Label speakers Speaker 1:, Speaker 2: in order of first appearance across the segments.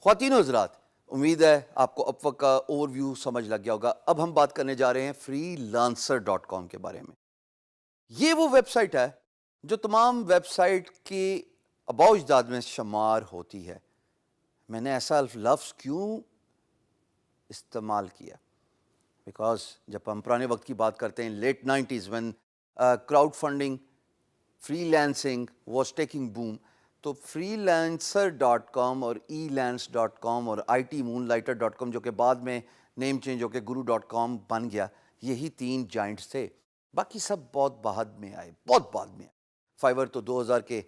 Speaker 1: خواتین و حضرات، امید ہے آپ کو اپ وقت کا اوور ویو سمجھ لگ گیا ہوگا. اب ہم بات کرنے جا رہے ہیں freelancer.com کے بارے میں. یہ وہ ویب سائٹ ہے جو تمام ویب سائٹ کے آباء و اجداد میں شمار ہوتی ہے. میں نے ایسا لفظ کیوں استعمال کیا؟ بیکاز جب ہم پرانے وقت کی بات کرتے ہیں، late 90s when crowd funding freelancing was taking boom, تو freelancer.com اور elance.com اور itmoonlighter.com جو کہ بعد میں نیم چینج ہو کے guru.com بن گیا، یہی 3 جائنٹس تھے. باقی سب بہت بعد میں آئے، بہت بعد میں آئے. فائیور تو 2000 کے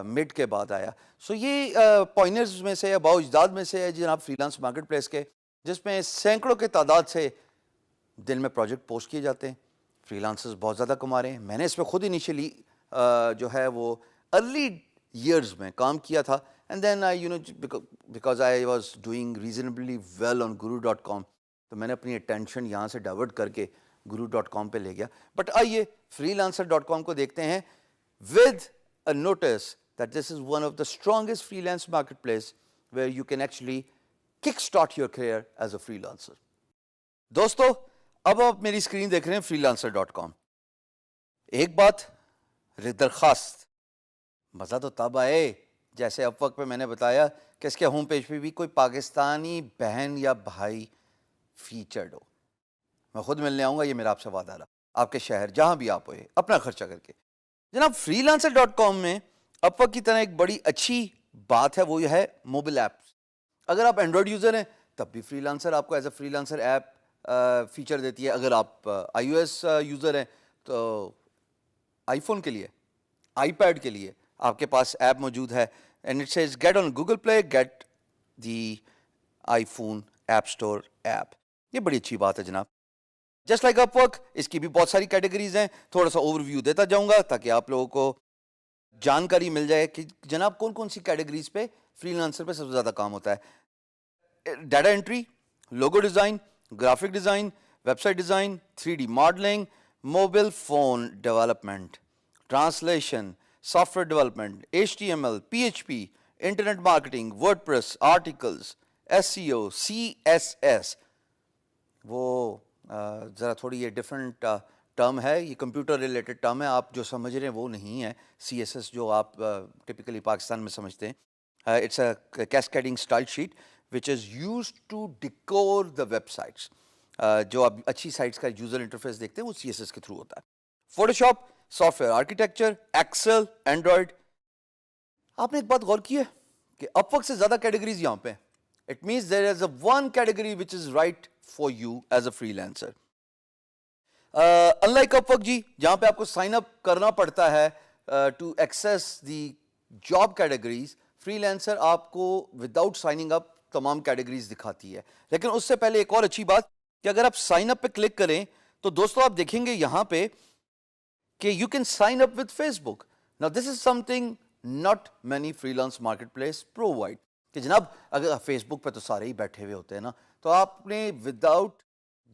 Speaker 1: مڈ کے بعد آیا. سو یہ پوائنرز میں سے آباء و اجداد میں سے ہے جناب فری لانس مارکیٹ پلیس کے، جس میں سینکڑوں کے تعداد سے دن میں پروجیکٹ پوسٹ کیے جاتے ہیں. فری لانسرز بہت زیادہ کما رہے ہیں. میں نے اس پہ خود انیشیلی جو ہے وہ ارلی ایئرز میں کام کیا تھا، and then because I was doing reasonably well on guru.com، تو میں نے اپنی اٹینشن یہاں سے ڈائیورٹ کر کے guru.com پہ لے گیا. بٹ آئیے freelancer.com کو دیکھتے ہیں with a notice that this is one of the strongest freelance marketplace where you can actually kickstart your career as a freelancer. دوستو، اب آپ میری اسکرین دیکھ رہے ہیں freelancer.com. ایک بات درخواست، مزہ تو تب آئے جیسے اب وقت پہ میں نے بتایا کہ اس کے ہوم پیج پہ بھی کوئی پاکستانی بہن یا بھائی فیچرڈ ہو. میں خود ملنے آؤں گا، یہ میرا آپ سے وعدہ رہا. آپ کے شہر جہاں بھی آپ ہوئے، اپنا خرچہ کر کے. جناب freelancer.com میں اب وقت کی طرح ایک بڑی اچھی بات ہے، وہ یہ ہے موبائل ایپس. اگر آپ اینڈرائڈ یوزر ہیں تب بھی freelancer آپ کو as a freelancer app feature دیتی ہے. اگر آپ آئی او ایس یوزر ہیں تو آئی فون کے لیے، آئی پیڈ کے لیے آپ کے پاس ایپ موجود ہے. And it says get on Google play, get the iPhone app store app. یہ بڑی اچھی بات ہے جناب. جسٹ لائک اپ ورک، اس کی بھی بہت ساری کیٹیگریز ہیں. تھوڑا سا اوور ویو دیتا جاؤں گا تاکہ آپ لوگوں کو جانکاری مل جائے کہ جناب کون کون سی کیٹیگریز پہ فری لانسر پہ سب سے زیادہ کام ہوتا ہے. Data entry, logo design, graphic design, website design, 3D modelling, mobile phone development, translation, software development, HTML، PHP، internet marketing, WordPress, articles, SEO، CSS. وہ ذرا تھوڑی یہ ڈفرینٹ ٹرم ہے، یہ کمپیوٹر ریلیٹڈ ٹرم ہے. آپ جو سمجھ رہے ہیں وہ نہیں ہے CSS جو آپ ٹپکلی پاکستان میں سمجھتے ہیں. It's a cascading style sheet which is used to decode the websites. جو آپ اچھی سائٹس کا یوزر انٹرفیس دیکھتے ہیں وہ CSS کے تھرو ہوتا ہے. Photoshop, software architecture, Excel, Android. آپ نے ایک بات غور کی ہے کہ اپ ورک سے زیادہ کیٹیگریز یہاں پہ. It means there is a one category which is right for you as a freelancer. Unlike Upwork جی، جہاں پہ آپ کو سائن اپ کرنا پڑتا ہے to access the job categories, freelancer آپ کو وداؤٹ سائننگ اپ تمام کیٹیگریز دکھاتی ہے. لیکن اس سے پہلے ایک اور اچھی بات کہ اگر آپ سائن اپ پہ کلک کریں تو دوستو آپ دیکھیں گے یہاں پہ کہ you can sign up with Facebook. Now this is something not many freelance marketplace provide. کہ جناب اگر فیس بک پہ تو سارے ہی بیٹھے ہوئے ہوتے ہیں نا، تو آپ نے without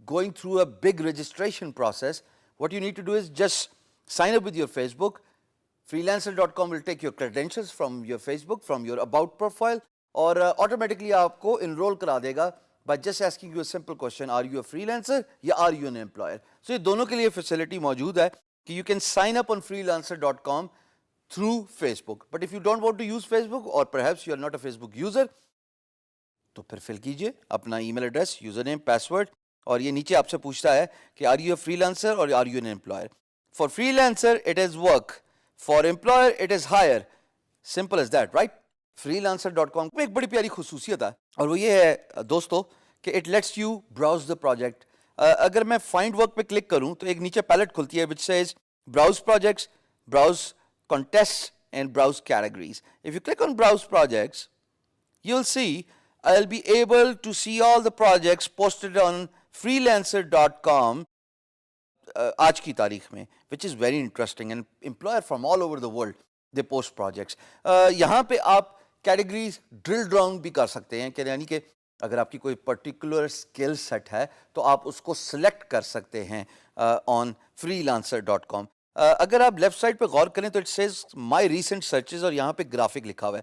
Speaker 1: going through a big registration process, what you need to do is just sign up with your Facebook. freelancer.com will take your credentials from your Facebook, from your about profile, اور automatically آپ کو enroll کرا دے گا by just asking you a simple question, are you a freelancer یا are you an employer. So یہ دونوں کے لیے facility موجود ہے کہ you can sign up on freelancer.com through Facebook. But if you don't want to use Facebook or perhaps you are not a Facebook user, تو پھر فل کیجئے اپنا email address, username, password, اور یہ نیچے آپ سے پوچھتا ہے کہ are you a freelancer اور are you an employer. For freelancer it is work, for employer it is hire. Simple as that, right. freelancer.com میں ایک بڑی پیاری خصوصیت ہے اور وہ یہ ہے دوستو کہ it let's you browse the project. اگر میں فائنڈ ورک پہ کلک کروں تو ایک نیچے پیلٹ کھلتی ہے which says browse projects, browse contests and browse categories. If you click on browse projects, you'll see I'll be able to see all the projects posted on freelancer.com آج کی تاریخ میں, which is very interesting, and employer from all over the world they post projects. یہاں پہ آپ categories drill down بھی کر سکتے ہیں, کہ یعنی کہ اگر آپ کی کوئی پرٹیکولر اسکل سیٹ ہے تو آپ اس کو سلیکٹ کر سکتے ہیں آن freelancer.com. اگر آپ لیفٹ سائڈ پہ غور کریں تو it says my recent searches, اور یہاں پہ گرافک لکھا ہوا ہے.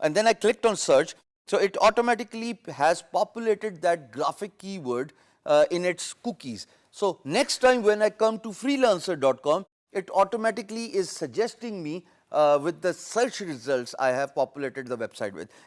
Speaker 1: and then I clicked on search, so it automatically has populated that graphic keyword in its cookies. So next time when I come to freelancer.com, it automatically is suggesting me with the search results I have populated the website with.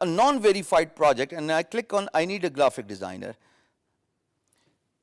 Speaker 1: a non-verified project and I click on I need a graphic designer.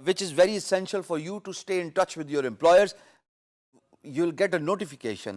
Speaker 1: which is very essential for you to stay in touch with your employers. You'll get a notification.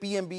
Speaker 1: PMB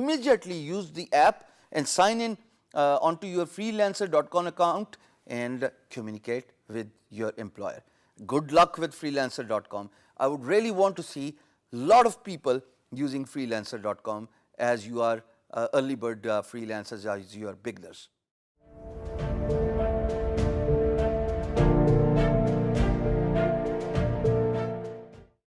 Speaker 1: immediately use the app and sign in onto your freelancer.com account and communicate with your employer. Good luck with freelancer.com. I would really want to see a lot of people using freelancer.com as you are early bird freelancers, as you are beginners.